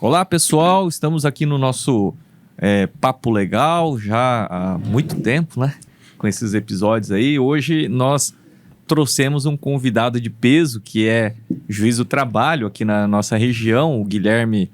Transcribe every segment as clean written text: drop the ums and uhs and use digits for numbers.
Olá pessoal, estamos aqui no nosso Papo Legal já há muito tempo, né? Com esses episódios aí. Hoje nós trouxemos um convidado de peso que é juiz do trabalho aqui na nossa região, o Guilherme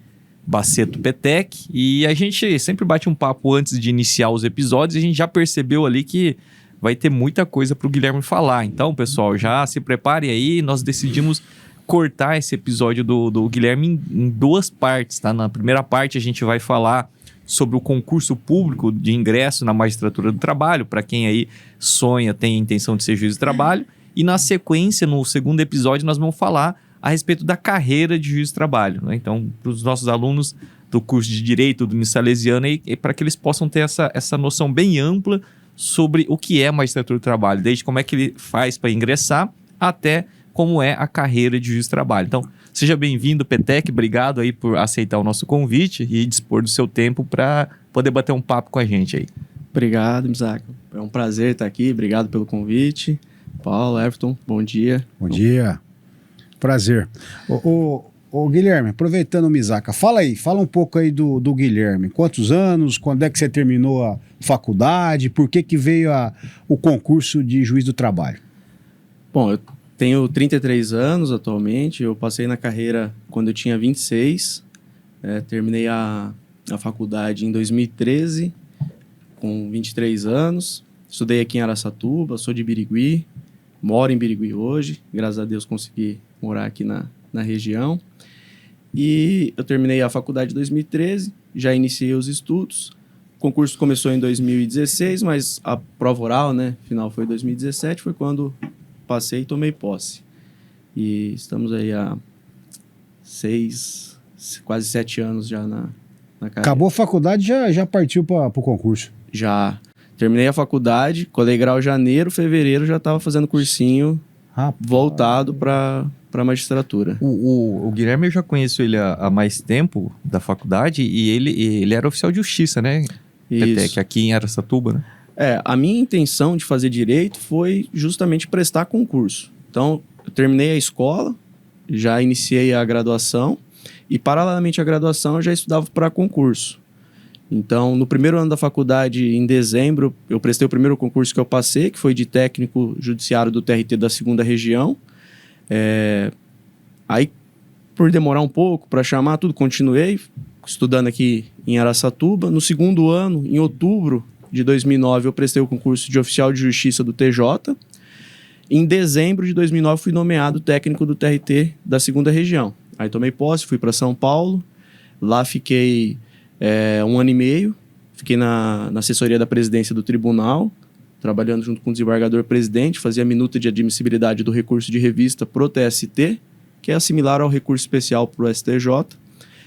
Baceto Petec, e a gente sempre bate um papo antes de iniciar os episódios e a gente já percebeu ali que vai ter muita coisa para o Guilherme falar. Então, pessoal, já se preparem aí, nós decidimos cortar esse episódio do Guilherme em duas partes, tá? Na primeira parte a gente vai falar sobre o concurso público de ingresso na magistratura do trabalho, para quem aí sonha, tem a intenção de ser juiz do trabalho, e na sequência, no segundo episódio, nós vamos falar a respeito da carreira de juiz de trabalho, né? Então, para os nossos alunos do curso de Direito do Salesiano, e para que eles possam ter essa noção bem ampla sobre o que é magistratura do trabalho, desde como é que ele faz para ingressar até como é a carreira de juiz de trabalho. Então, seja bem-vindo, Petec, obrigado aí por aceitar o nosso convite e dispor do seu tempo para poder bater um papo com a gente aí. Obrigado, Misaco. É um prazer estar aqui, obrigado pelo convite. Paulo, Everton, bom dia. Bom dia. Prazer. Ô Guilherme, aproveitando o Misaka, fala um pouco aí do Guilherme. Quantos anos, quando é que você terminou a faculdade, por que veio o concurso de juiz do trabalho? Bom, eu tenho 33 anos atualmente, eu passei na carreira quando eu tinha 26, terminei a faculdade em 2013, com 23 anos, estudei aqui em Araçatuba, sou de Birigui, moro em Birigui hoje, graças a Deus consegui morar aqui na região. E eu terminei a faculdade em 2013, já iniciei os estudos. O concurso começou em 2016, mas a prova oral, né, final foi em 2017, foi quando passei e tomei posse. E estamos aí há quase 7 anos já na carreira. Acabou a faculdade, já partiu para o concurso? Já. Terminei a faculdade, colei grau em janeiro, fevereiro já estava fazendo cursinho voltado para magistratura. O Guilherme, eu já conheço ele há mais tempo da faculdade e ele era oficial de justiça, né? Isso. Que aqui em Araçatuba, né? A minha intenção de fazer direito foi justamente prestar concurso. Então, eu terminei a escola, já iniciei a graduação e, paralelamente à graduação, eu já estudava para concurso. Então, no primeiro ano da faculdade, em dezembro, eu prestei o primeiro concurso que eu passei, que foi de técnico judiciário do TRT da 2ª região. Aí, por demorar um pouco para chamar tudo, continuei estudando aqui em Araçatuba. No segundo ano, em outubro de 2009, eu prestei o concurso de oficial de justiça do TJ. Em dezembro de 2009, fui nomeado técnico do TRT da 2ª região. Aí tomei posse, fui para São Paulo. Lá fiquei 1 ano e meio. Fiquei na assessoria da presidência do tribunal, trabalhando junto com o desembargador-presidente, fazia a minuta de admissibilidade do recurso de revista pro TST, que é similar ao recurso especial pro STJ.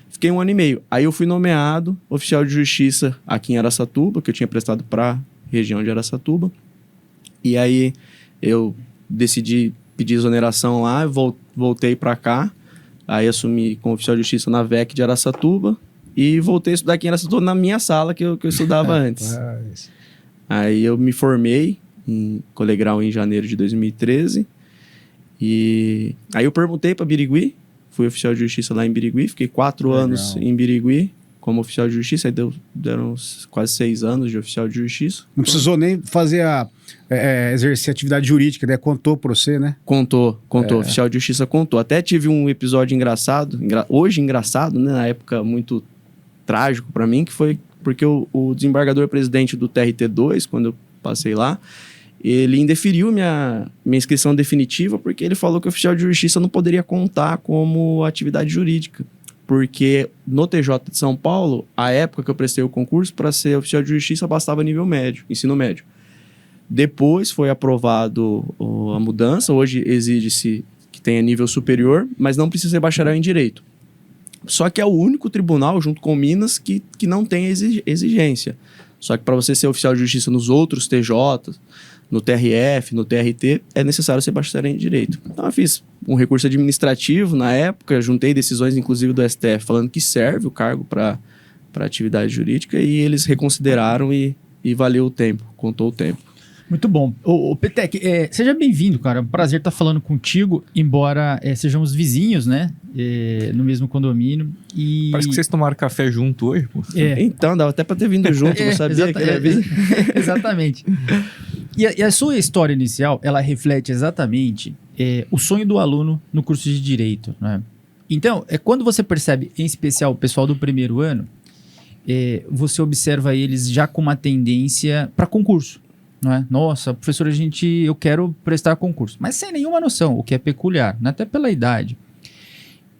Fiquei 1 ano e meio. Aí eu fui nomeado oficial de justiça aqui em Araçatuba, que eu tinha prestado para a região de Araçatuba. E aí eu decidi pedir exoneração lá, voltei para cá. Aí assumi como oficial de justiça na VEC de Araçatuba e voltei a estudar aqui em Araçatuba na minha sala que eu estudava antes. Aí eu me formei em colegial em janeiro de 2013. E aí eu perguntei para Birigui, fui oficial de justiça lá em Birigui, fiquei 4 anos em Birigui como oficial de justiça, aí deram quase 6 anos de oficial de justiça. Não precisou nem fazer exercer atividade jurídica, né? Contou para você, né? Contou. Oficial de justiça contou. Até tive um episódio engraçado, hoje engraçado, né? Na época muito trágico para mim, que foi porque o desembargador-presidente do TRT2, quando eu passei lá, ele indeferiu minha inscrição definitiva porque ele falou que o oficial de justiça não poderia contar como atividade jurídica. Porque no TJ de São Paulo, a época que eu prestei o concurso, para ser oficial de justiça bastava nível médio, ensino médio. Depois foi aprovado a mudança, hoje exige-se que tenha nível superior, mas não precisa ser bacharel em direito. Só que é o único tribunal, junto com Minas, que não tem exigência. Só que para você ser oficial de justiça nos outros TJs, no TRF, no TRT, é necessário ser bacharel em direito. Então eu fiz um recurso administrativo na época, juntei decisões inclusive do STF falando que serve o cargo para atividade jurídica e eles reconsideraram e valeu o tempo, contou o tempo. Muito bom. Ô Petec, seja bem-vindo, cara. É um prazer estar falando contigo, embora sejamos vizinhos, né? No mesmo condomínio. E... Parece que vocês tomaram café junto hoje, pô. Então, dava até para ter vindo junto, não sabia que era vizinho. Exatamente. E a sua história inicial, ela reflete exatamente o sonho do aluno no curso de Direito, né? Então, quando você percebe, em especial o pessoal do primeiro ano, você observa eles já com uma tendência para concurso. Não é? Nossa, professor, eu quero prestar concurso. Mas sem nenhuma noção, o que é peculiar, né? Até pela idade.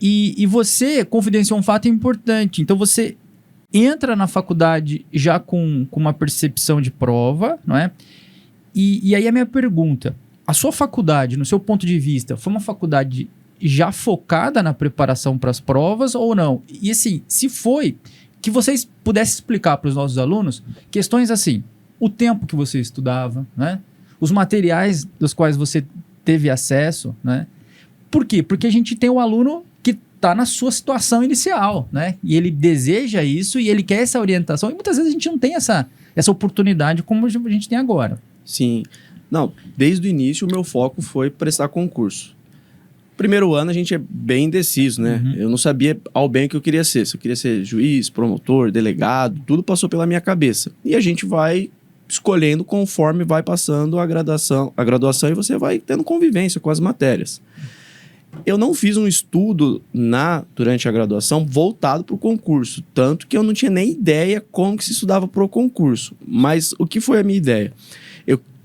E você confidenciou um fato importante. Então, você entra na faculdade já com uma percepção de prova, não é? E aí a minha pergunta, a sua faculdade, no seu ponto de vista, foi uma faculdade já focada na preparação para as provas ou não? E assim, se foi, que vocês pudessem explicar para os nossos alunos questões assim, o tempo que você estudava, né? Os materiais dos quais você teve acesso, né? Por quê? Porque a gente tem o aluno que está na sua situação inicial, né? E ele deseja isso e ele quer essa orientação. E muitas vezes a gente não tem essa oportunidade como a gente tem agora. Sim. Não, desde o início o meu foco foi prestar concurso. Primeiro ano a gente é bem indeciso, né? Eu não sabia ao bem o que eu queria ser. Se eu queria ser juiz, promotor, delegado, tudo passou pela minha cabeça. E a gente vai escolhendo conforme vai passando a graduação e você vai tendo convivência com as matérias. Eu não fiz um estudo durante a graduação voltado para o concurso, tanto que eu não tinha nem ideia como que se estudava para o concurso. Mas o que foi a minha ideia?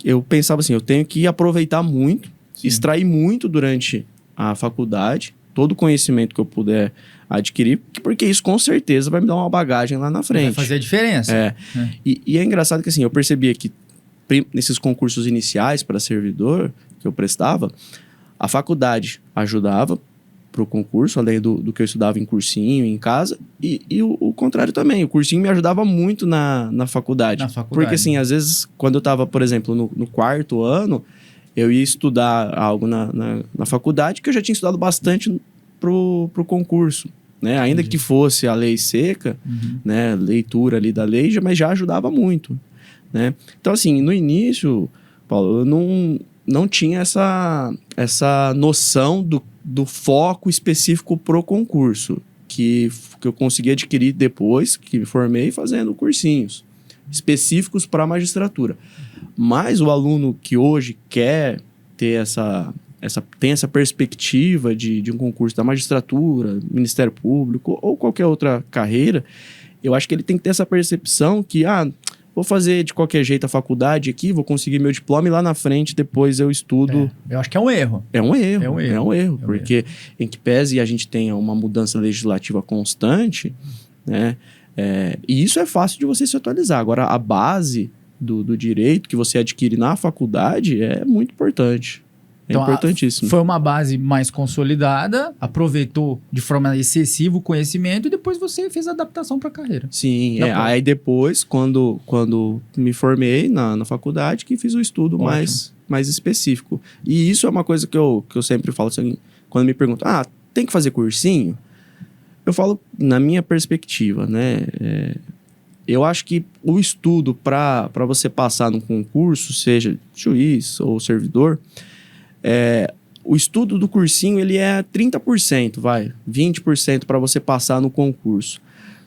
Eu pensava assim, eu tenho que aproveitar muito, extrair muito durante a faculdade, todo o conhecimento que eu puder adquirir, porque isso com certeza vai me dar uma bagagem lá na frente. Vai fazer a diferença. E é engraçado que assim, eu percebia que nesses concursos iniciais para servidor que eu prestava, a faculdade ajudava para o concurso, além do que eu estudava em cursinho, em casa, e o contrário também, o cursinho me ajudava muito na faculdade. Porque assim, às vezes, quando eu estava, por exemplo, no quarto ano, eu ia estudar algo na faculdade que eu já tinha estudado bastante pro concurso, né? Ainda que fosse a lei seca, né? Leitura ali da lei, mas já ajudava muito, né? Então, assim, no início, Paulo, eu não tinha essa noção do foco específico pro concurso, que eu consegui adquirir depois que me formei fazendo cursinhos específicos para a magistratura. Mas o aluno que hoje quer ter tem essa perspectiva de um concurso da magistratura, Ministério Público ou qualquer outra carreira, eu acho que ele tem que ter essa percepção que, vou fazer de qualquer jeito a faculdade aqui, vou conseguir meu diploma e lá na frente depois eu estudo. Eu acho que é um erro. É um erro, porque em que pese a gente tenha uma mudança legislativa constante, né? E isso é fácil de você se atualizar. Agora, a base do direito que você adquire na faculdade é muito importante. Então, importantíssimo. Foi uma base mais consolidada, aproveitou de forma excessiva o conhecimento e depois você fez a adaptação para a carreira. Sim, aí depois, quando me formei na faculdade, que fiz o estudo mais específico. E isso é uma coisa que eu sempre falo, assim, quando me perguntam, tem que fazer cursinho? Eu falo na minha perspectiva, né? Eu acho que o estudo para você passar num concurso, seja juiz ou servidor, o estudo do cursinho ele é 30%, 20% para você passar no concurso.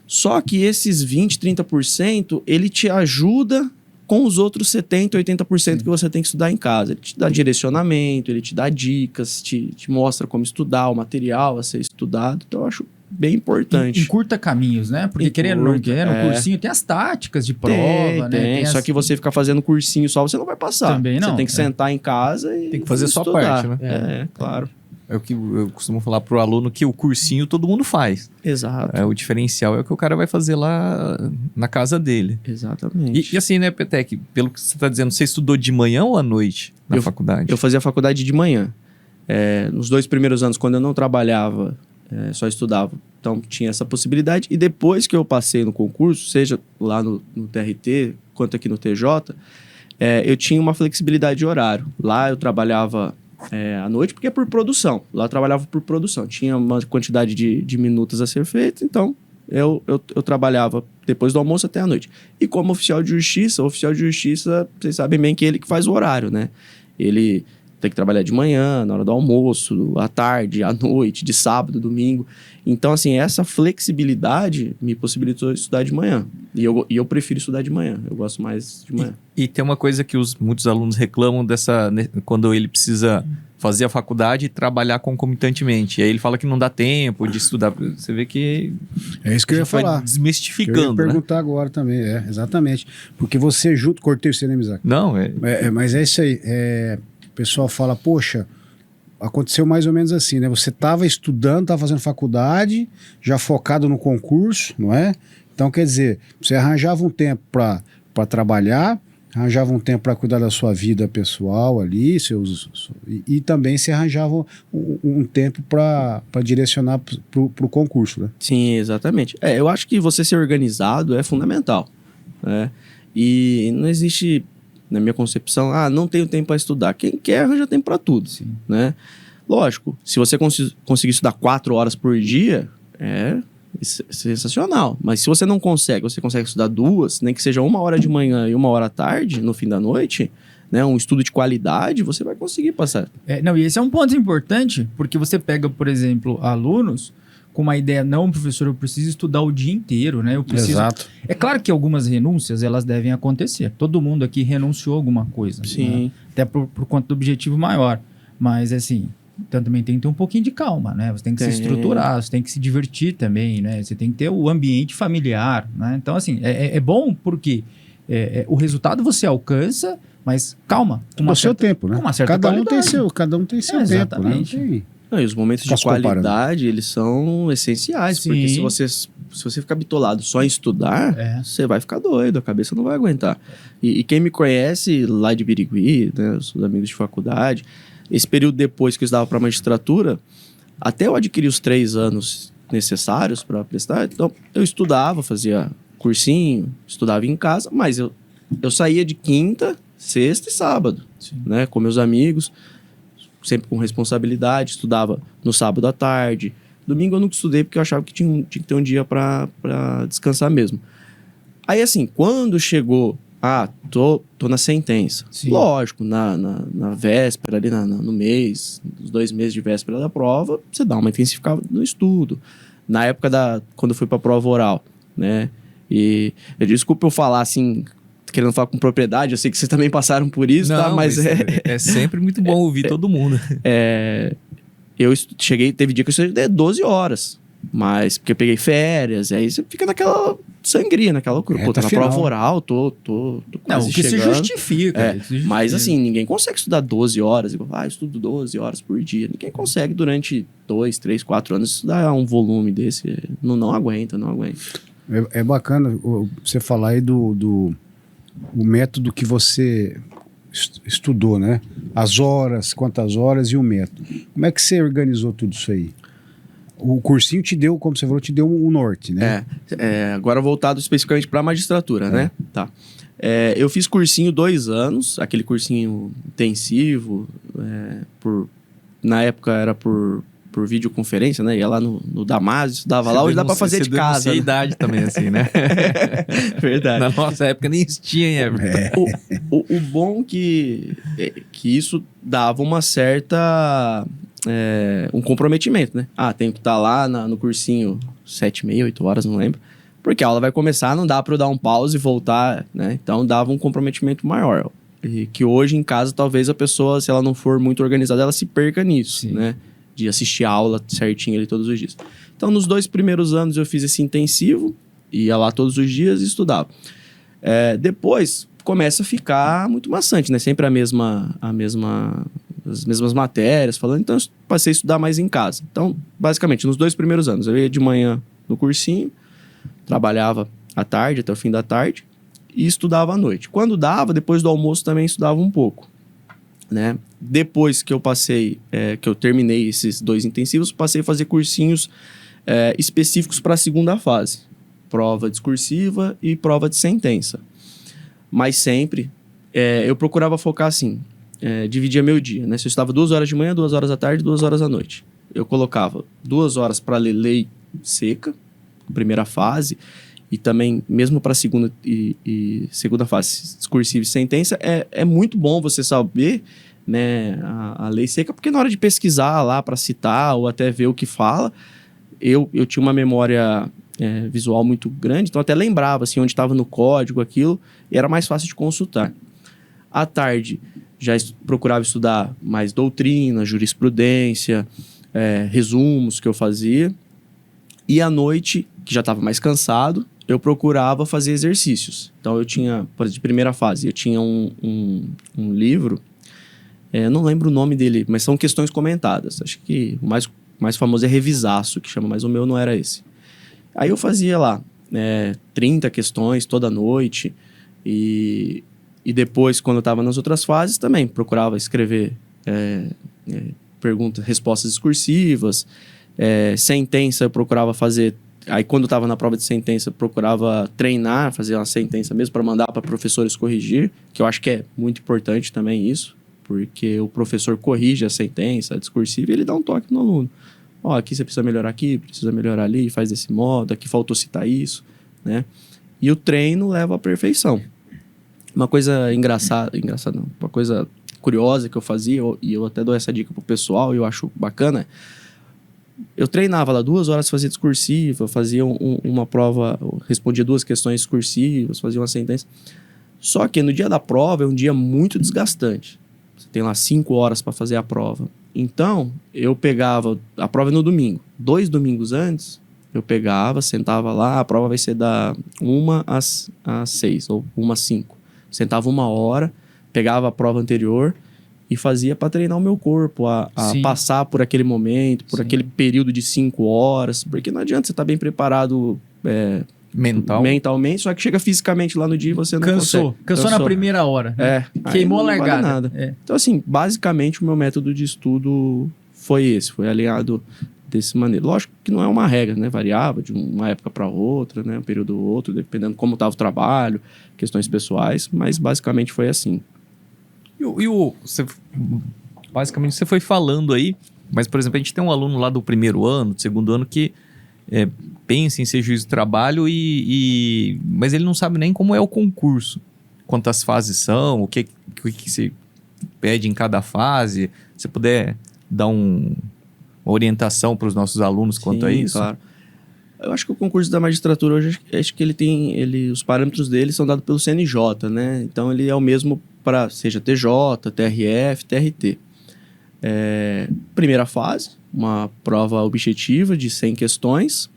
Só que esses 20%, 30%, ele te ajuda com os outros 70%, 80% que você tem que estudar em casa. Ele te dá direcionamento, ele te dá dicas, te mostra como estudar, o material a ser estudado. Então, eu acho bem importante. Encurta caminhos, né? Porque querendo ou não querendo, no cursinho tem as táticas de prova, né? Só que você ficar fazendo cursinho só, você não vai passar. Também não. Você tem que sentar em casa e tem que fazer estudar. sua parte, né? Claro. É o que eu costumo falar pro aluno, que o cursinho todo mundo faz. Exato. O diferencial é o que o cara vai fazer lá na casa dele. Exatamente. E assim, né, Petec, pelo que você está dizendo, você estudou de manhã ou à noite na faculdade? Eu fazia faculdade de manhã. Nos 2 primeiros anos, quando eu não trabalhava, só estudava. Então, tinha essa possibilidade. E depois que eu passei no concurso, seja lá no TRT, quanto aqui no TJ, eu tinha uma flexibilidade de horário. Lá eu trabalhava à noite, porque é por produção. Lá eu trabalhava por produção. Tinha uma quantidade de minutos a ser feito, então eu trabalhava depois do almoço até a noite. E como oficial de justiça, vocês sabem bem que ele que faz o horário, né? Ele tem que trabalhar de manhã, na hora do almoço, à tarde, à noite, de sábado, domingo. Então, assim, essa flexibilidade me possibilitou estudar de manhã. E eu prefiro estudar de manhã. Eu gosto mais de manhã. E tem uma coisa que muitos alunos reclamam quando ele precisa fazer a faculdade e trabalhar concomitantemente. E aí ele fala que não dá tempo de estudar. Você vê que... É isso que eu ia falar. Desmistificando, eu ia perguntar agora também, exatamente. Porque você junto... Cortei você, né, Misak? Não, mas é isso aí. O pessoal fala, poxa, aconteceu mais ou menos assim, né? Você estava estudando, estava fazendo faculdade, já focado no concurso, não é? Então, quer dizer, você arranjava um tempo para trabalhar, arranjava um tempo para cuidar da sua vida pessoal ali, e também se arranjava um tempo para direcionar para o concurso, né? Sim, exatamente. Eu acho que você ser organizado é fundamental, né? E não existe, na minha concepção, não tenho tempo para estudar. Quem quer arranja tempo para tudo, né? Lógico, se você conseguir estudar 4 horas por dia, é sensacional. Mas se você não consegue, você consegue estudar 2, nem que seja 1 hora de manhã e 1 hora à tarde, no fim da noite, né, um estudo de qualidade, você vai conseguir passar. E esse é um ponto importante, porque você pega, por exemplo, alunos com uma ideia, não, professor, eu preciso estudar o dia inteiro, né? Exato. É claro que algumas renúncias, elas devem acontecer. Todo mundo aqui renunciou a alguma coisa. Sim. Né? Até por conta do objetivo maior. Mas, assim, então também tem que ter um pouquinho de calma, né? Você tem que se estruturar, você tem que se divertir também, né? Você tem que ter o ambiente familiar, né? Então, assim, é bom porque o resultado você alcança, mas calma. Com o seu tempo, né? Com uma certa cada um tem qualidade. seu tempo, exatamente. Né? E os momentos de qualidade, eles são essenciais. Sim. Porque se você ficar bitolado só em estudar, você vai ficar doido, a cabeça não vai aguentar. E quem me conhece lá de Birigui, né, os amigos de faculdade, esse período depois que eu estudava para magistratura, até eu adquirir os 3 anos necessários para prestar, então eu estudava, fazia cursinho, estudava em casa, mas eu saía de quinta, sexta e sábado, né, com meus amigos, sempre com responsabilidade, estudava no sábado à tarde. Domingo eu nunca estudei porque eu achava que tinha que ter um dia para descansar mesmo. Aí assim, quando chegou, tô na sentença. Sim. Lógico, na véspera, ali no mês, os 2 meses de véspera da prova, você dá uma intensificada no estudo. Na época quando eu fui pra prova oral, né? E desculpa eu falar assim, querendo falar com propriedade, eu sei que vocês também passaram por isso, não, tá? Mas é sempre muito bom ouvir todo mundo. Eu teve dia que eu estudei 12 horas, mas porque eu peguei férias, e aí você fica naquela sangria, naquela loucura. Pô, tô na prova oral, tô quase o que chegando. se justifica. Mas assim, ninguém consegue estudar 12 horas, eu estudo 12 horas por dia. Ninguém consegue durante 2, 3, 4 anos estudar um volume desse. Não aguenta. É bacana você falar aí do o método que você estudou, né? As horas, quantas horas e o método. Como é que você organizou tudo isso aí? O cursinho te deu, como você falou, te deu um norte, né? Agora voltado especificamente para a magistratura, né? Tá. Eu fiz cursinho 2 anos, aquele cursinho intensivo, na época era por videoconferência, né? Ia lá no Damásio, estudava lá, hoje dá para fazer de casa. Você idade também, assim, né? Verdade. Na nossa época nem existia, O bom que isso dava uma certa... um comprometimento, né? Tenho que estar lá no cursinho 7h30, 8 horas, não lembro. Porque a aula vai começar, não dá para eu dar um pause e voltar, né? Então dava um comprometimento maior. E que hoje em casa, talvez a pessoa, se ela não for muito organizada, ela se perca nisso, Sim. né? De assistir a aula certinho ali todos os dias. Então, nos 2 primeiros anos eu fiz esse intensivo, ia lá todos os dias e estudava. Depois, começa a ficar muito maçante, né? Sempre as mesmas matérias, falando. Então, eu passei a estudar mais em casa. Então, basicamente, nos 2 primeiros anos, eu ia de manhã no cursinho, trabalhava à tarde, até o fim da tarde, e estudava à noite. Quando dava, depois do almoço, também estudava um pouco. Né? Depois que eu que eu terminei esses 2 intensivos, passei a fazer cursinhos específicos para a segunda fase. Prova discursiva e prova de sentença. Mas sempre eu procurava focar assim, dividia meu dia, né? Se eu estava 2 horas de manhã, 2 horas à tarde, 2 horas à noite. Eu colocava 2 horas para ler lei seca, primeira fase, e também mesmo para segunda e segunda fase, discursiva e sentença, é muito bom você saber, né, a lei seca, porque na hora de pesquisar lá para citar ou até ver o que fala, eu tinha uma memória visual muito grande, então até lembrava assim, onde estava no código aquilo, e era mais fácil de consultar. À tarde, já procurava estudar mais doutrina, jurisprudência, resumos que eu fazia. E à noite, que já estava mais cansado, eu procurava fazer exercícios. Então eu tinha, por exemplo, de primeira fase, eu tinha um livro, não lembro o nome dele, mas são questões comentadas. Acho que o mais famoso é Revisaço, que chama, mas o meu não era esse. Aí eu fazia lá 30 questões toda noite e depois, quando eu estava nas outras fases, também procurava escrever perguntas, respostas discursivas, sentença eu procurava fazer. Aí quando eu estava na prova de sentença, eu procurava treinar, fazer uma sentença mesmo para mandar para professores corrigir, que eu acho que é muito importante também isso, porque o professor corrige a sentença, a discursiva, e ele dá um toque no aluno. Aqui você precisa melhorar aqui, precisa melhorar ali, faz desse modo, aqui faltou citar isso, né? E o treino leva à perfeição. Uma coisa engraçada não, uma coisa curiosa que eu fazia, e eu até dou essa dica pro pessoal, e eu acho bacana, eu treinava lá 2 horas, fazia discursiva, fazia uma prova, respondia 2 questões discursivas, fazia uma sentença. Só que no dia da prova é um dia muito desgastante. Você tem lá 5 horas para fazer a prova. Então, eu pegava, a prova é no domingo. 2 domingos antes, eu pegava, sentava lá, a prova vai ser da 1 às 6, ou 1 às 5. Sentava 1 hora, pegava a prova anterior e fazia para treinar o meu corpo a passar por aquele momento, por aquele período de 5 horas, porque não adianta você estar bem preparado mentalmente, só que chega fisicamente lá no dia e você não consegue. Cansou na primeira hora. Né? Queimou a largada. Vale então, assim, basicamente o meu método de estudo foi esse, foi alinhado dessa maneira. Lógico que não é uma regra, né? Variava de uma época para outra, né? Um período ou outro, dependendo como estava o trabalho, questões pessoais, mas basicamente foi assim. Basicamente você foi falando aí, mas, por exemplo, a gente tem um aluno lá do primeiro ano, do segundo ano, que pensa em ser juiz do trabalho, mas ele não sabe nem como é o concurso, quantas fases são, o que se pede em cada fase. Se puder dar uma orientação para os nossos alunos quanto a isso. Claro. Eu acho que o concurso da magistratura hoje, acho que os parâmetros dele são dados pelo CNJ, né? Então ele é o mesmo para, seja TJ, TRF, TRT. Primeira fase, uma prova objetiva de 100 questões.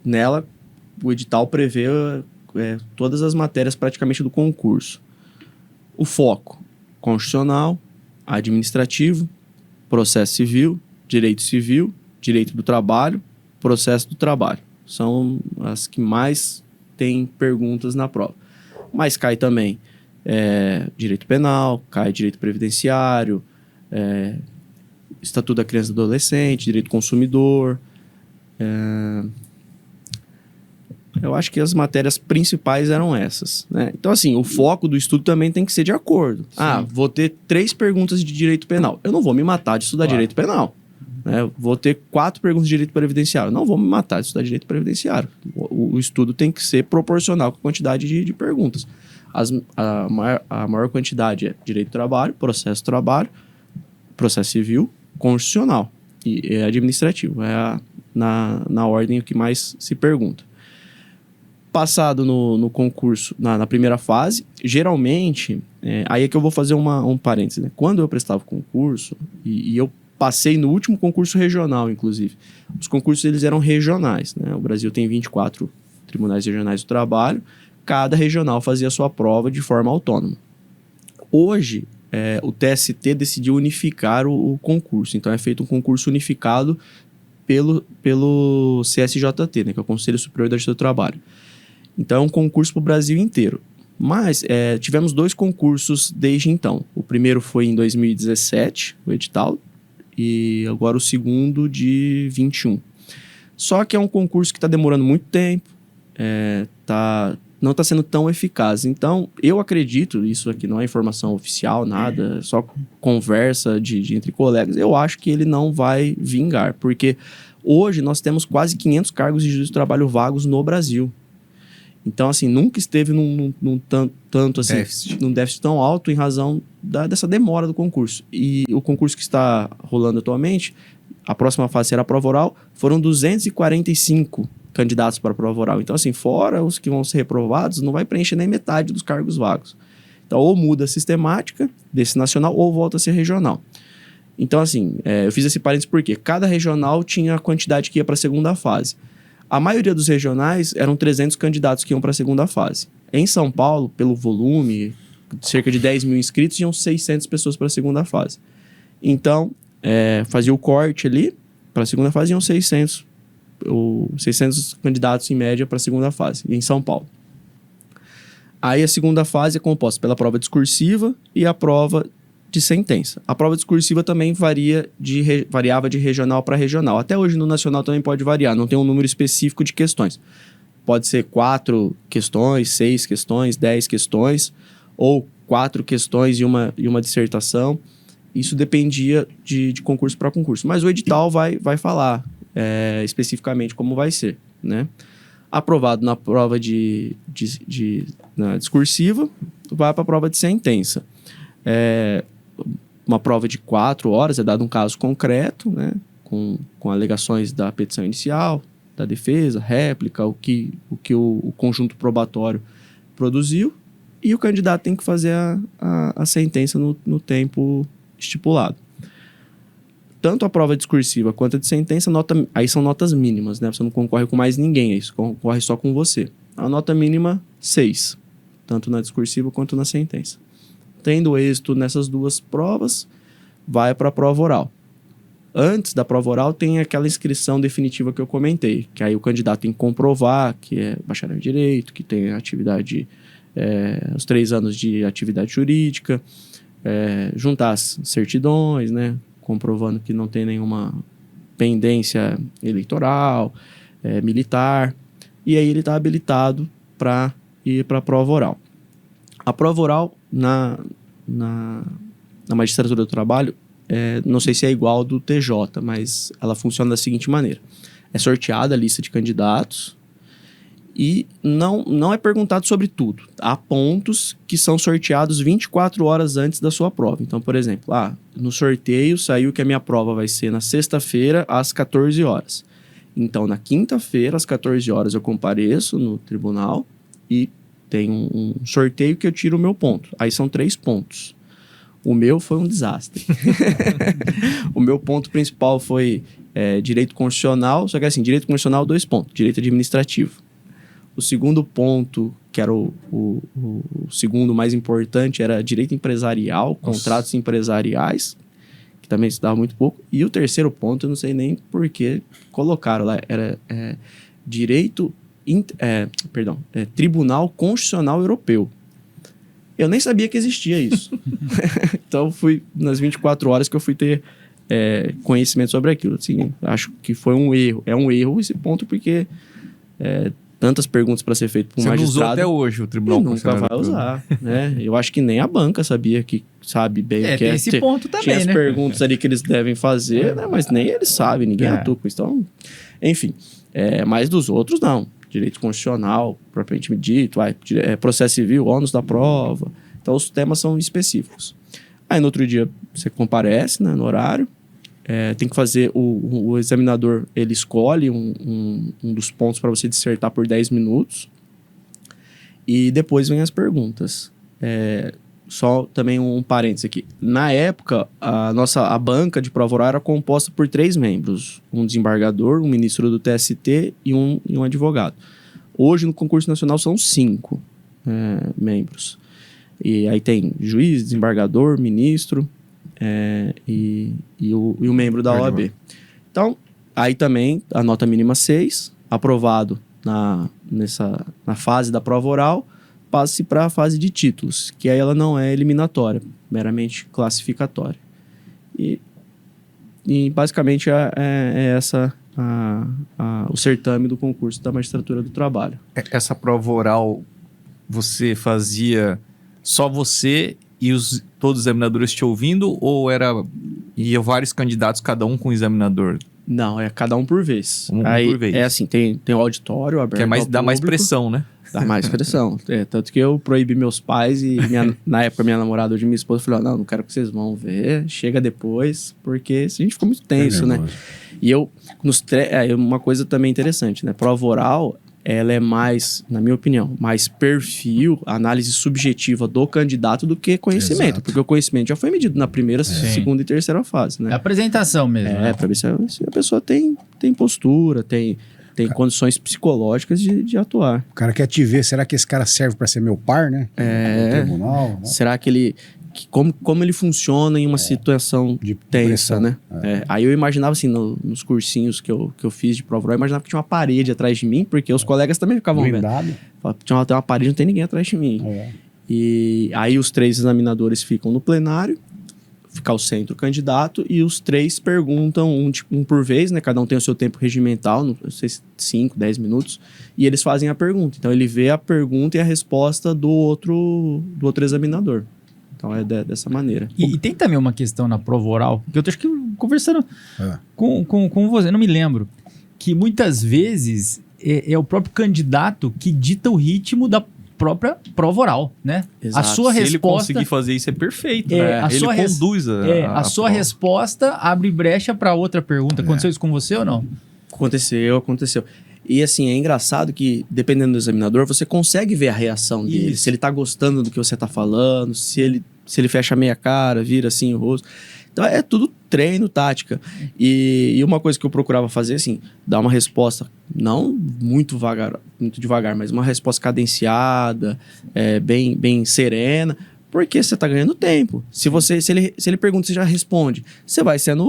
Nela, o edital prevê todas as matérias praticamente do concurso. O foco: constitucional, administrativo, processo civil, direito do trabalho, processo do trabalho. São as que mais têm perguntas na prova. Mas cai também direito penal, cai direito previdenciário, Estatuto da Criança e do Adolescente, direito do consumidor. Eu acho que as matérias principais eram essas, né? Então, assim, o foco do estudo também tem que ser de acordo. Vou ter 3 perguntas de direito penal. Eu não vou me matar de estudar direito penal. Vou ter 4 perguntas de direito previdenciário. Não vou me matar de estudar direito previdenciário. O estudo tem que ser proporcional com a quantidade de perguntas. A maior quantidade é direito do trabalho, processo civil, constitucional e administrativo. Na ordem o que mais se pergunta. Passado no concurso, na primeira fase, geralmente, aí é que eu vou fazer um parêntese, né? Quando eu prestava concurso, e eu passei no último concurso regional, inclusive, os concursos eles eram regionais, né? O Brasil tem 24 tribunais regionais do trabalho, cada regional fazia a sua prova de forma autônoma. Hoje, o TST decidiu unificar o concurso, então é feito um concurso unificado pelo CSJT, né? Que é o Conselho Superior da Justiça do Trabalho. Então, é um concurso para o Brasil inteiro. Mas tivemos 2 concursos desde então. O primeiro foi em 2017, o edital, e agora o segundo de 21. Só que é um concurso que está demorando muito tempo, não está sendo tão eficaz. Então, eu acredito, isso aqui não é informação oficial, nada, só conversa entre colegas, eu acho que ele não vai vingar, porque Hoje, nós temos quase 500 cargos de juiz do trabalho vagos no Brasil. Então, assim, nunca esteve num tanto assim, num déficit tão alto em razão dessa demora do concurso. E o concurso que está rolando atualmente, a próxima fase será a prova oral, foram 245 candidatos para a prova oral. Então, assim, fora os que vão ser reprovados, não vai preencher nem metade dos cargos vagos. Então, ou muda a sistemática desse nacional, ou volta a ser regional. Então, assim, eu fiz esse parênteses porque cada regional tinha a quantidade que ia para a segunda fase. A maioria dos regionais eram 300 candidatos que iam para a segunda fase. Em São Paulo, pelo volume, cerca de 10 mil inscritos, iam 600 pessoas para a segunda fase. Então, fazia o corte ali, para a segunda fase iam 600 candidatos em média para a segunda fase, em São Paulo. Aí a segunda fase é composta pela prova discursiva e a prova de sentença. A prova discursiva também variava de regional para regional. Até hoje no nacional também pode variar, não tem um número específico de questões. Pode ser 4 questões, 6 questões, 10 questões, ou 4 questões e uma dissertação. Isso dependia de concurso para concurso. Mas o edital vai falar especificamente como vai ser, né? Aprovado na prova na discursiva, vai para a prova de sentença. Uma prova de 4 horas, é dado um caso concreto, né, com alegações da petição inicial, da defesa, réplica, o que o conjunto probatório produziu, e o candidato tem que fazer a sentença no tempo estipulado. Tanto a prova discursiva quanto a de sentença, aí são notas mínimas, né? Você não concorre com mais ninguém, aí você concorre só com você. A nota mínima, 6, tanto na discursiva quanto na sentença. Tendo êxito nessas duas provas, vai para a prova oral. Antes da prova oral tem aquela inscrição definitiva que eu comentei, que aí o candidato tem que comprovar que é bacharel em Direito, que tem atividade, os 3 anos de atividade jurídica, juntar as certidões, né, comprovando que não tem nenhuma pendência eleitoral, militar, e aí ele está habilitado para ir para a prova oral. A prova oral na magistratura do trabalho, não sei se é igual do TJ, mas ela funciona da seguinte maneira. É sorteada a lista de candidatos e não é perguntado sobre tudo. Há pontos que são sorteados 24 horas antes da sua prova. Então, por exemplo, no sorteio saiu que a minha prova vai ser na sexta-feira às 14 horas. Então, na quinta-feira, às 14 horas, eu compareço no tribunal e tem um sorteio que eu tiro o meu ponto. Aí são 3 pontos. O meu foi um desastre. O meu ponto principal foi direito constitucional, só que assim, direito constitucional 2 pontos, direito administrativo. O segundo ponto, que era o segundo mais importante, era direito empresarial, contratos empresariais, que também se dava muito pouco. E o terceiro ponto, eu não sei nem por que colocaram lá, era Tribunal Constitucional Europeu. Eu nem sabia que existia isso. Então, fui nas 24 horas que eu fui ter conhecimento sobre aquilo. Assim, acho que foi um erro. É um erro esse ponto, porque tantas perguntas para ser feito por um magistrado... Você não usou até hoje o Tribunal Constitucional Europeu. Nunca vai usar, né? Eu acho que nem a banca sabe bem o que tem esse ponto também, tinha as né? perguntas ali que eles devem fazer, né? Mas nem eles sabem, ninguém atua com isso. Então, enfim, mas dos outros, não. Direito constitucional, propriamente dito, processo civil, ônus da prova. Então, os temas são específicos. Aí, no outro dia, você comparece, né, no horário. Tem que fazer, o examinador, ele escolhe um dos pontos para você dissertar por 10 minutos. E depois vem as perguntas. Só também um parênteses aqui. Na época, a banca de prova oral era composta por 3 membros. Um desembargador, um ministro do TST e um advogado. Hoje, no concurso nacional, são 5 membros. E aí tem juiz, desembargador, ministro e o membro da OAB. Então, aí também a nota mínima 6, aprovado na fase da prova oral, passa-se para a fase de títulos, que aí ela não é eliminatória, meramente classificatória. E basicamente é essa o certame do concurso da magistratura do trabalho. Essa prova oral você fazia só você e todos os examinadores te ouvindo, ou ia vários candidatos, cada um com o examinador? Não, é cada um por vez. Um Aí, por vez. É assim, tem o auditório aberto Que é mais, ao dá mais público. pressão, né? Dá mais pressão. Tanto que eu proibi meus pais e na época minha namorada hoje minha esposa falou, não quero que vocês vão ver, chega depois, porque a gente ficou muito tenso, né? E eu, uma coisa também interessante, né? Prova oral, ela é mais, na minha opinião, mais perfil, análise subjetiva do candidato do que conhecimento. Exato. Porque o conhecimento já foi medido na primeira, Sim. segunda e terceira fase, É né? apresentação mesmo. né? Pra ver se a pessoa tem postura, tem condições psicológicas de atuar. O cara quer te ver, será que esse cara serve para ser meu par, né? No tribunal, né? Será que como ele funciona em uma situação De tensa, pressão. né? Aí eu imaginava assim, nos cursinhos que eu fiz de prova oral, eu imaginava que tinha uma parede atrás de mim, porque os colegas também ficavam vendo. Blindado. Falava, tem uma parede, não tem ninguém atrás de mim. É. E aí os 3 examinadores ficam no plenário, fica o centro candidato, e os 3 perguntam um por vez, né? Cada um tem o seu tempo regimental, não sei se 5, 10 minutos, e eles fazem a pergunta. Então ele vê a pergunta e a resposta do outro examinador. Então é dessa maneira. E tem também uma questão na prova oral, que eu acho que conversando com você, não me lembro, que muitas vezes é o próprio candidato que dita o ritmo da própria prova oral, né? Exato. A sua Se ele resposta... conseguir fazer isso, é perfeito, É, né? a Ele sua conduz a sua prova. resposta abre brecha para outra pergunta. Aconteceu isso com você ou não? Aconteceu. E assim, é engraçado que, dependendo do examinador, você consegue ver a reação dele. Isso. Se ele tá gostando do que você tá falando, se ele fecha meia cara, vira assim o rosto. Então é tudo treino, tática. E uma coisa que eu procurava fazer, assim, dar uma resposta, não muito devagar, mas uma resposta cadenciada, bem serena, porque você tá ganhando tempo. Se ele pergunta, você já responde. Você vai sendo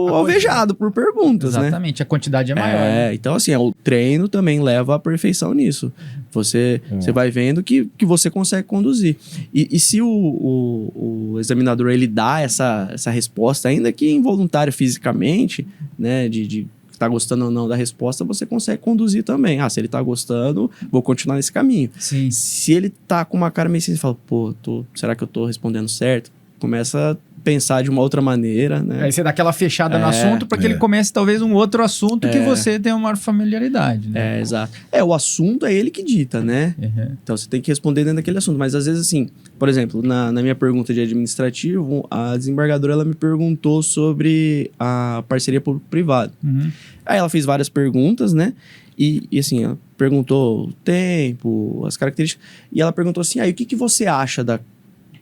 alvejado por perguntas, né? Exatamente, a quantidade é maior. né? Então assim, o treino também leva à perfeição nisso. Você vai vendo que você consegue conduzir. E se o examinador ele dá essa resposta, ainda que involuntária fisicamente, né, de tá gostando ou não da resposta, você consegue conduzir também. Se ele tá gostando, vou continuar nesse caminho. Sim. Se ele tá com uma cara meio assim, você fala, será que eu tô respondendo certo? Começa a pensar de uma outra maneira, né? Aí você dá aquela fechada no assunto para que ele comece talvez um outro assunto que você tenha uma maior familiaridade, né? Exato. O assunto é ele que dita, né? Uhum. Então você tem que responder dentro daquele assunto. Mas às vezes, assim, por exemplo, na minha pergunta de administrativo, a desembargadora ela me perguntou sobre a parceria público-privado. Uhum. Aí ela fez várias perguntas, né? E assim, ela perguntou o tempo, as características. E ela perguntou assim: o que você acha da.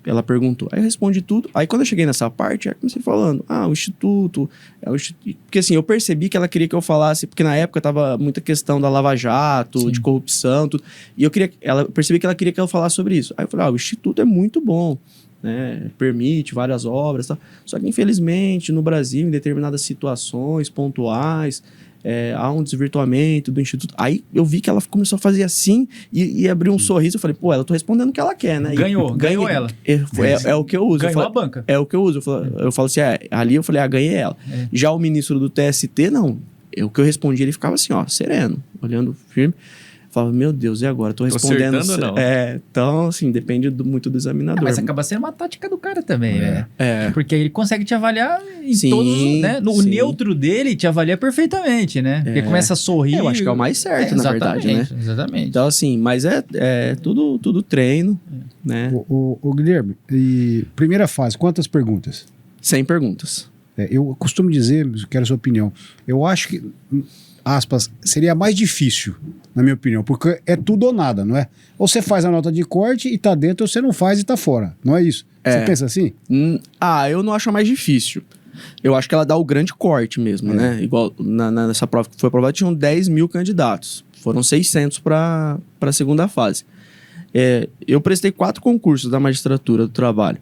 Ela perguntou. Aí eu respondi tudo. Aí quando eu cheguei nessa parte, eu comecei falando: o Instituto. Porque assim, eu percebi que ela queria que eu falasse, porque na época tava muita questão da Lava Jato, Sim. de corrupção, tudo. E eu percebi que ela queria que eu falasse sobre isso. Aí eu falei: o Instituto é muito bom, né? Permite várias obras, tal. Só que infelizmente no Brasil, em determinadas situações pontuais, há um desvirtuamento do Instituto. Aí eu vi que ela começou a fazer assim e abriu um sorriso. Eu falei, ela tô respondendo o que ela quer, né? Ganhou ela. É o que eu uso. Ganhou Eu a banca. É o que eu uso. Eu falo assim, ali eu falei, ganhei ela. Já o ministro do TST, não. O que eu respondi, ele ficava assim, sereno, olhando firme. Falava, meu Deus, e agora? Tô respondendo. Acertando ou não? Então, assim, depende muito do examinador. Mas acaba sendo uma tática do cara também, né? É. Porque aí ele consegue te avaliar em Sim, todos, né? O sim. neutro dele te avalia perfeitamente, né? Porque começa a sorrir. Eu acho que é o mais certo, na verdade, né? Exatamente. Então, assim, mas é tudo treino, né? O Guilherme, e primeira fase, quantas perguntas? 100 perguntas. Eu costumo dizer, quero a sua opinião, eu acho que, aspas, seria mais difícil, na minha opinião, porque é tudo ou nada, não é? Ou você faz a nota de corte e tá dentro, ou você não faz e tá fora, não é isso? Você pensa assim? Eu não acho a mais difícil. Eu acho que ela dá o grande corte mesmo, né? Igual nessa prova que foi aprovada, tinham 10 mil candidatos. Foram 600 para a segunda fase. Eu prestei 4 concursos da magistratura do trabalho.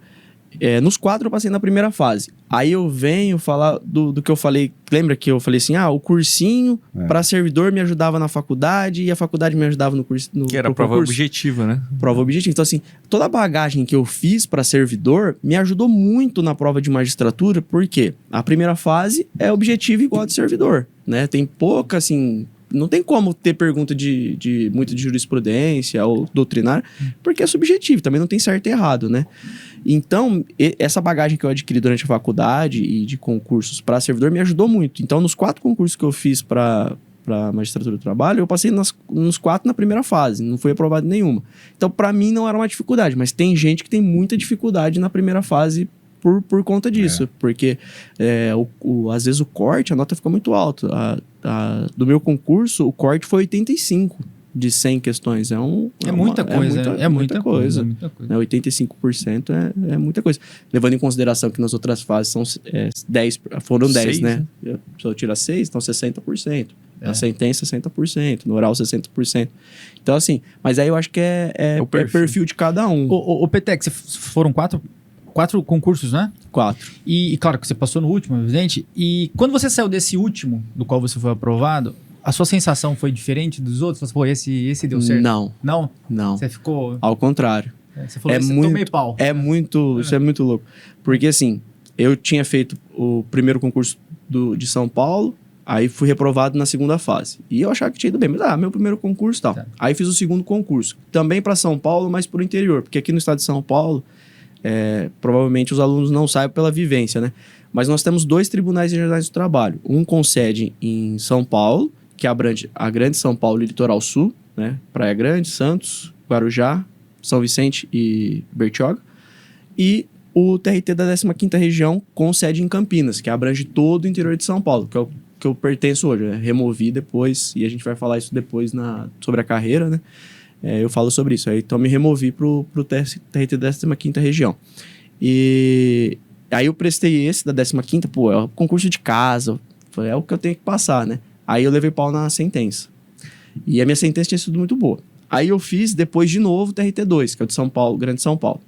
Nos 4 eu passei na primeira fase. Aí eu venho falar do que eu falei. Lembra que eu falei assim, o cursinho para servidor me ajudava na faculdade e a faculdade me ajudava no curso. Que era a prova objetiva, né? Prova objetiva. Então, assim, toda a bagagem que eu fiz para servidor me ajudou muito na prova de magistratura, porque a primeira fase é objetiva igual a de servidor, né? Tem pouca, assim... Não tem como ter pergunta muito de jurisprudência ou doutrinária, porque é subjetivo, também não tem certo e errado, né? Então, essa bagagem que eu adquiri durante a faculdade e de concursos para servidor me ajudou muito. Então, nos 4 concursos que eu fiz para magistratura do trabalho, eu passei nos 4 na primeira fase, não fui aprovado em nenhuma. Então, para mim, não era uma dificuldade, mas tem gente que tem muita dificuldade na primeira fase por conta disso, porque às vezes o corte, a nota fica muito alta. Do meu concurso, o corte foi 85 de 100 questões. É muita coisa. É muita coisa. 85% é muita coisa. Levando em consideração que nas outras fases foram 10, 6, né? Se eu tirar 6, então 60%. A sentença, 60%. No oral, 60%. Então, assim, mas aí eu acho que é o perfil de cada um. O Petex, foram 4 concursos, né? 4. E claro que você passou no último, evidente. E quando você saiu desse último, do qual você foi aprovado, a sua sensação foi diferente dos outros? Você falou, pô, esse deu certo? Não. Não? Não. Você ficou... Ao contrário. Você falou, tomei pau. Isso é muito louco. Porque, assim, eu tinha feito o primeiro concurso de São Paulo, aí fui reprovado na segunda fase. E eu achava que tinha ido bem, mas meu primeiro concurso e tal. Tá. Aí fiz o segundo concurso, também para São Paulo, mas pro interior, porque aqui no estado de São Paulo, provavelmente os alunos não sabem pela vivência, né? Mas nós temos 2 tribunais regionais do trabalho. Um com sede em São Paulo, que abrange a Grande São Paulo e Litoral Sul, né? Praia Grande, Santos, Guarujá, São Vicente e Bertioga. E o TRT da 15ª região com sede em Campinas, que abrange todo o interior de São Paulo, que é o que eu pertenço hoje. Removi depois, e a gente vai falar isso depois sobre a carreira, né? Eu falo sobre isso. Então, me removi pro TRT da 15ª região. E aí eu prestei esse da 15ª, é o concurso de casa, é o que eu tenho que passar, né? Aí eu levei pau na sentença. E a minha sentença tinha sido muito boa. Aí eu fiz depois de novo o TRT2, que é o de São Paulo, Grande São Paulo.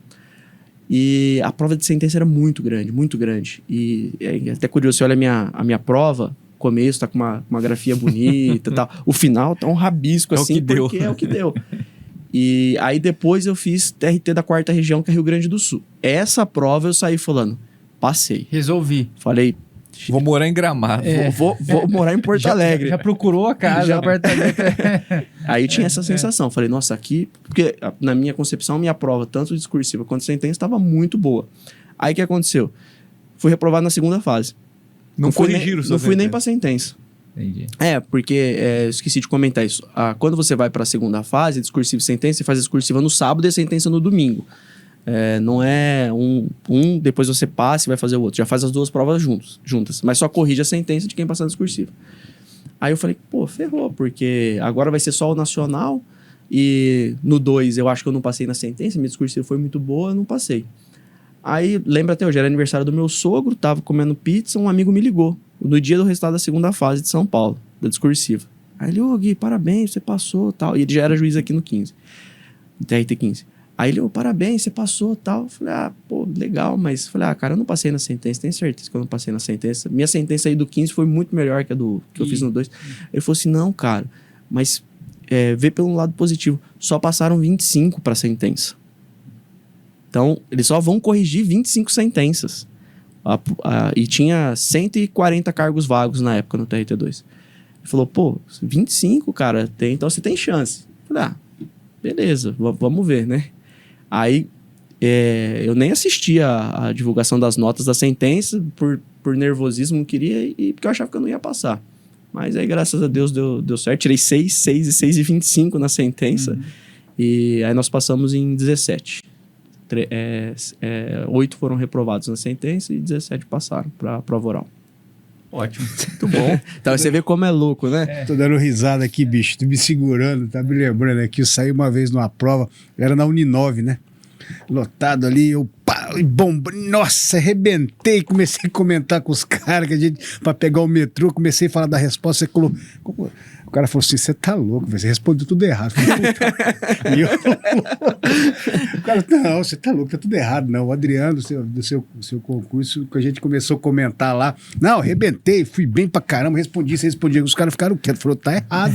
E a prova de sentença era muito grande, muito grande. E é até curioso, você olha a minha prova, o começo tá com uma grafia bonita e tal. O final tá um rabisco assim, porque é o que deu. E aí depois eu fiz TRT da 4ª região, que é Rio Grande do Sul. Essa prova eu saí falando, passei. Resolvi. Falei, vou morar em Gramado. Vou morar em Porto Alegre. Já procurou a casa, apartamento. Aí tinha essa sensação. Falei, nossa, aqui... Porque na minha concepção, minha prova, tanto discursiva quanto sentença, estava muito boa. Aí o que aconteceu? Fui reprovado na segunda fase. Não corrigiram Não fui nem pra sentença. Entendi. Porque eu esqueci de comentar isso. Quando você vai pra segunda fase, discursiva e sentença, você faz a discursiva no sábado e a sentença no domingo. Não é depois você passa e vai fazer o outro. Já faz as 2 provas juntas. Mas só corrige a sentença de quem passar na discursiva. Aí eu falei, pô, ferrou, porque agora vai ser só o nacional. E no 2 eu acho que eu não passei na sentença. Minha discursiva foi muito boa, eu não passei. Aí, lembra até hoje, era aniversário do meu sogro, tava comendo pizza, um amigo me ligou. No dia do resultado da segunda fase de São Paulo, da discursiva. Aí ele, Gui, parabéns, você passou, tal. E ele já era juiz aqui no 15, TRT 15. Aí ele, parabéns, você passou, tal. Eu falei, pô, legal, mas... Falei, cara, eu não passei na sentença, tenho certeza que eu não passei na sentença. Minha sentença aí do 15 foi muito melhor que a que eu fiz no 2. Ele falou assim, não, cara, mas vê pelo lado positivo. Só passaram 25 pra sentença. Então, eles só vão corrigir 25 sentenças. E tinha 140 cargos vagos na época no TRT2. Ele falou, pô, 25, cara, então você tem chance. Eu falei, beleza, vamos ver, né? Aí, eu nem assisti a divulgação das notas da sentença, por nervosismo, não queria, e porque eu achava que eu não ia passar. Mas aí, graças a Deus, deu certo. Tirei 6, 6 e 6 e 25 na sentença. E aí nós passamos em 17. 8 foram reprovados na sentença e 17 passaram para a prova oral. Ótimo. Muito bom. Então você vê como é louco, né? Tô dando risada aqui, bicho. Tô me segurando, tá me lembrando aqui. Eu saí uma vez numa prova, era na Uninove, né? Lotado ali, eu nossa, arrebentei, comecei a comentar com os caras que a gente, pra pegar o metrô, comecei a falar da resposta, o cara falou assim, você tá louco, você respondeu tudo errado. E eu, o cara, não, você tá louco, tá tudo errado, não. O Adriano, do seu concurso, que a gente começou a comentar lá, não, arrebentei, fui bem pra caramba, respondi, você respondia, os caras ficaram quietos, falou, tá errado.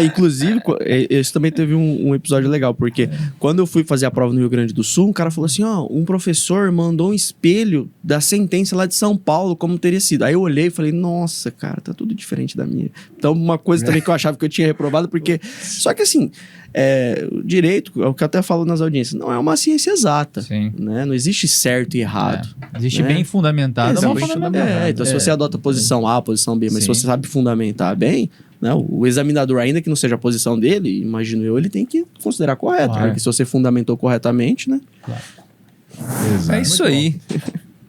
Inclusive, esse também teve um episódio legal, porque quando eu fui fazer a prova no Rio Grande do Sul, um cara falou assim, um professor mandou um espelho da sentença lá de São Paulo, como teria sido. Aí eu olhei e falei, nossa, cara, tá tudo diferente da minha. Então, uma coisa também que eu achava que eu tinha reprovado, porque... Só que assim, o direito, é o que eu até falo nas audiências, não é uma ciência exata. Sim. Né? Não existe certo e errado. Existe né? bem fundamentado. Então, se você adota a posição A, a posição B, mas se Sim. você sabe fundamentar bem, né, o examinador, ainda que não seja a posição dele, imagino eu, ele tem que considerar correto. Claro. Porque se você fundamentou corretamente, né? É isso aí.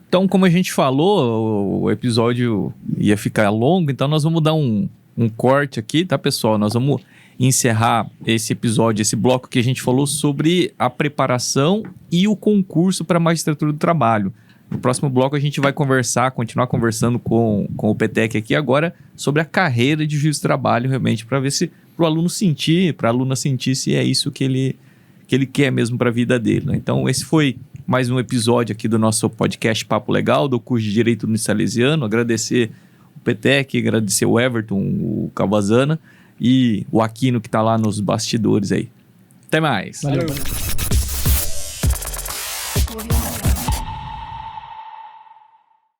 Então, como a gente falou, o episódio ia ficar longo, então nós vamos dar um corte aqui, tá, pessoal? Nós vamos encerrar esse episódio, esse bloco que a gente falou sobre a preparação e o concurso para a magistratura do trabalho. No próximo bloco a gente vai continuar conversando com o Petec aqui agora sobre a carreira de juiz do trabalho, realmente, para ver se para o aluno sentir, para a aluna sentir se é isso que ele quer mesmo para a vida dele. Né? Então, esse foi mais um episódio aqui do nosso podcast Papo Legal, do curso de Direito no Salesiano. Agradecer o Petec, agradecer o Everton, o Cavazana e o Aquino que está lá nos bastidores aí. Até mais. Valeu.